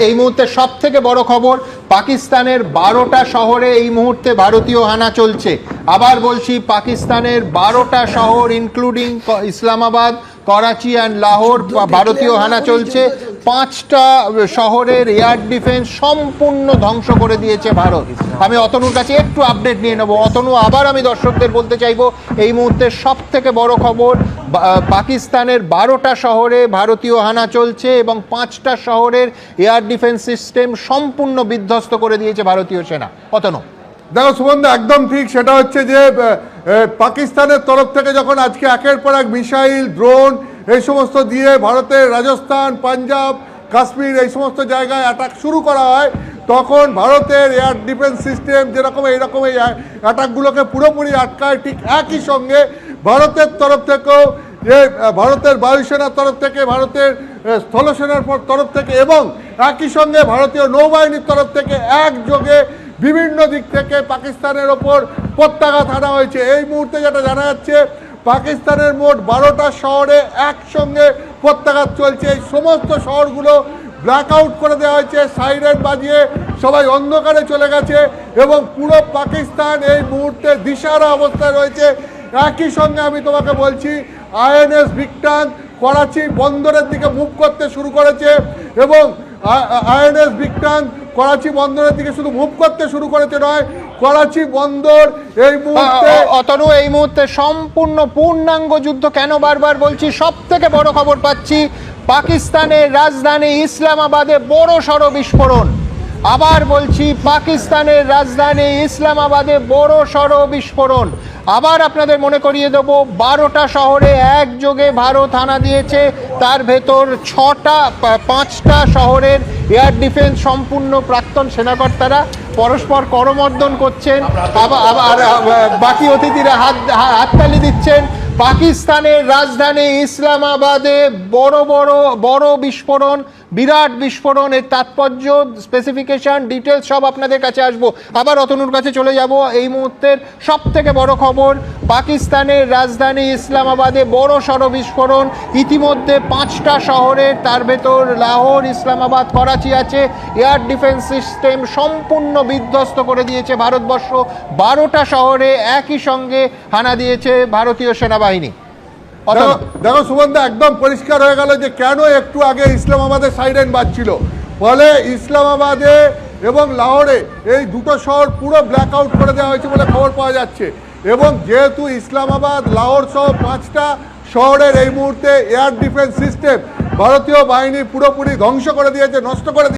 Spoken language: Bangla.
এই মুহূর্তে সব থেকে বড় খবর, পাকিস্তানের 12টা শহরে এই মুহূর্তে ভারতীয় হানা চলছে। আবার বলছি, পাকিস্তানের 12টা শহর ইনক্লুডিং ইসলামাবাদ, করাচি অ্যান্ড লাহোর ভারতীয় হানা চলছে। 5টা শহরের এয়ার ডিফেন্স সম্পূর্ণ ধ্বংস করে দিয়েছে ভারত। আমি অতনুর কাছে একটু আপডেট নিয়ে নেব। অতনু, আবার আমি দর্শকদের বলতে চাইবো, এই মুহূর্তে সব থেকে বড় খবর, পাকিস্তানের 12টা শহরে ভারতীয় হানা চলছে এবং 5টা শহরের এয়ার ডিফেন্স সিস্টেম সম্পূর্ণ বিধ্বস্ত করে দিয়েছে ভারতীয় সেনা। অতনু, দেখো সুমন, একদম ঠিক। সেটা হচ্ছে যে পাকিস্তানের তরফ থেকে যখন আজকে একের পর এক মিসাইল, ড্রোন এই সমস্ত দিয়ে ভারতের রাজস্থান, পাঞ্জাব, কাশ্মীর এই সমস্ত জায়গায় অ্যাটাক শুরু করা হয়, তখন ভারতের এয়ার ডিফেন্স সিস্টেম যেরকম এইরকম এই অ্যাটাকগুলোকে পুরোপুরি আটকায়। ঠিক একই সঙ্গে ভারতের তরফ থেকেও, যে ভারতের বায়ুসেনার তরফ থেকে, ভারতের স্থলসেনার তরফ থেকে এবং একই সঙ্গে ভারতীয় নৌবাহিনীর তরফ থেকে একযোগে বিভিন্ন দিক থেকে পাকিস্তানের ওপর প্রত্যাঘাত হানা হয়েছে। এই মুহূর্তে যেটা জানা যাচ্ছে, পাকিস্তানের মোট 12টা শহরে একসঙ্গে প্রত্যাঘাত চলছে। এই সমস্ত শহরগুলো ব্ল্যাক আউট করে দেওয়া হয়েছে, সাইরেন বাজিয়ে সবাই অন্ধকারে চলে গেছে এবং পুরো পাকিস্তান এই মুহূর্তে দিশাহারা অবস্থায় রয়েছে। একই সঙ্গে আমি তোমাকে বলছি, আইএনএস ভিক্টান করাচি বন্দরের দিকে মুভ করতে শুরু করেছে এবং আইএনএস ভিক্টান করাচি বন্দরের দিকে শুধু মুভ করতে শুরু করেছে নয়, করাচি বন্দর এই মুহূর্তে অতনু, এই মুহূর্তে সম্পূর্ণ পূর্ণাঙ্গ যুদ্ধ। কেন বারবার বলছি, সব থেকে বড় খবর পাচ্ছি, পাকিস্তানের রাজধানী ইসলামাবাদে বড় সড় বিস্ফোরণ। আবার বলছি, পাকিস্তানের রাজধানী ইসলামাবাদে বড় সড় বিস্ফোরণ। আবার আপনাদের মনে করিয়ে দেব, 12টা শহরে একযোগে ভারত হানা দিয়েছে। তার ভেতর 5টা শহরের এয়ার ডিফেন্স সম্পূর্ণ প্রাক্তন সেনাকর্তারা পরস্পর করমর্দন করছেন, আবার বাকি অতিথিরা হাততালি দিচ্ছেন। পাকিস্তানের রাজধানী ইসলামাবাদে বড় বিস্ফোরণ, বিরাট বিস্ফোরণ। এর তাৎপর্য, স্পেসিফিকেশন, ডিটেলস সব আপনাদের কাছে আসবো। আবার অতনুর কাছে চলে যাব। এই মুহূর্তের সব থেকে বড় খবর, পাকিস্তানের রাজধানী ইসলামাবাদে বড় সড় বিস্ফোরণ। ইতিমধ্যে 5টা শহরের, তার ভেতর লাহোর, ইসলামাবাদ, করাচি আছে, এয়ার ডিফেন্স সিস্টেম সম্পূর্ণ বিধ্বস্ত করে দিয়েছে ভারতবর্ষ। 12টা শহরে একই সঙ্গে হানা দিয়েছে ভারতীয় সেনাবাহিনী। দেখো সুমন্দা, একদম পরিষ্কার হয়ে গেল যে কেন একটু আগে ইসলামাবাদে সাইরেন বাজছিল। ফলে ইসলামাবাদে এবং লাহোরে এই দুটো শহর পুরো ব্ল্যাক আউট করে দেওয়া হয়েছে বলে খবর পাওয়া যাচ্ছে। এবং যেহেতু ইসলামাবাদ, লাহোর সহ 5টা শহরের এই মুহূর্তে এয়ার ডিফেন্স সিস্টেম ভারতীয় বাহিনী পুরোপুরি ধ্বংস করে দিয়েছে, নষ্ট করে